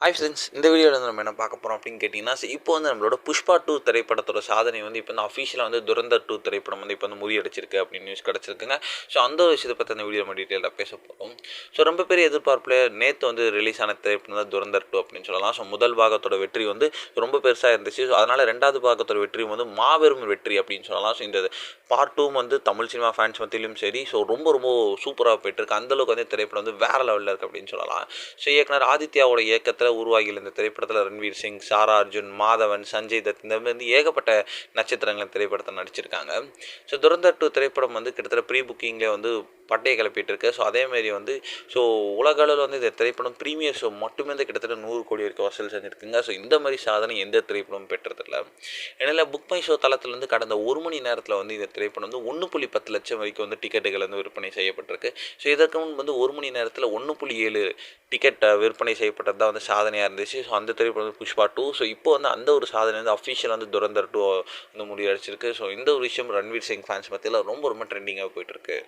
Hi friends, இந்த வீடியோவில் வந்து நம்ம என்ன பார்க்க போகிறோம் அப்படின்னு கேட்டிங்கன்னா, இப்போ வந்து நம்மளோட புஷ்பா 2 திரைப்படத்தோட சாதனை வந்து இப்போ வந்து அஃபீஷியலாக வந்து துரந்தர் 2 திரைப்படம் வந்து இப்போ வந்து முறியடிச்சிருக்கு அப்படின்னு நியூஸ் கிடச்சிருக்குங்க. ஸோ அந்த ஒரு விஷயத்தை பற்றி அந்த வீடியோ நம்ம டீட்டெயிலாக பேச போகிறோம். ஸோ ரொம்ப பெரிய எதிர்பார்ப்பில் நேற்று வந்து ரிலீஸ் ஆன திரைப்படம் தான் துரந்தர் 2 அப்படின்னு சொல்லலாம். ஸோ முதல் பாகத்தோட வெற்றி வந்து ரொம்ப பெருசாக இருந்துச்சு. ஸோ அதனால் ரெண்டாவது பாகத்தோட வெற்றி வந்து மாபெரும் வெற்றி அப்படின்னு சொல்லலாம். ஸோ இந்த பார்ட் 2 வந்து தமிழ் சினிமா ஃபேன்ஸ் மத்தியிலும் சரி, ஸோ ரொம்ப ரொம்ப சூப்பராக போயிட்டுருக்கு. அந்தளவுக்கு வந்து திரைப்படம் வந்து வேறு லெவலில் இருக்குது அப்படின்னு சொல்லலாம். ஸோ இயக்குனர் ஆதித்யாவோட இயக்கத்தில் உருவாகியுள்ள இந்த திரைப்படத்தில் ரன்வீர் சிங், சாரா அர்ஜுன், மாதவன், சஞ்சய் தத் இந்த மாதிரி ஏகப்பட்ட நட்சத்திரங்கள் திரைப்படத்தை நடிச்சிருக்காங்க. ஸோ துரந்தர் 2 திரைப்படம் வந்து கிட்டத்தட்ட ப்ரீ புக்கிங்லேயே வந்து பட்டையை கிளப்பிட்டு இருக்கு. ஸோ அதேமாரி வந்து ஸோ உலக அளவில் வந்து இந்த திரைப்படம் ப்ரீமியர் ஷோ மட்டுமே வந்து கிட்டத்தட்ட 100 கோடி வரைக்கும் வசூல் செஞ்சுருக்குங்க. ஸோ இந்த மாதிரி சாதனை எந்த திரைப்படமும் பெற்றதில்லை. ஏன்னா புக் மை ஷோ தளத்தில் வந்து கடந்த ஒரு மணி நேரத்தில் வந்து இந்த திரைப்படம் வந்து 1.10 லட்சம் வரைக்கும் வந்து டிக்கெட்டுகள் வந்து விற்பனை செய்யப்பட்டிருக்கு. ஸோ இதற்கு முன் வந்து ஒரு மணி நேரத்தில் 1.7 டிக்கெட் விற்பனை செய்யப்பட்டது தான் வந்து சாதனையாக இருந்துச்சு. ஸோ அந்த திரைப்படம் வந்து புஷ்பா 2. ஸோ இப்போ வந்து அந்த ஒரு சாதனை வந்து அஃபிஷியல் வந்து துரந்தர் 2 வந்து முறியடிச்சிருக்கு. ஸோ இந்த ஒரு விஷயம் ரன்வீர் சிங் ஃபேன்ஸ் மத்தியில் ரொம்ப ரொம்ப ட்ரெண்டிங்காக போயிட்டுருக்கு.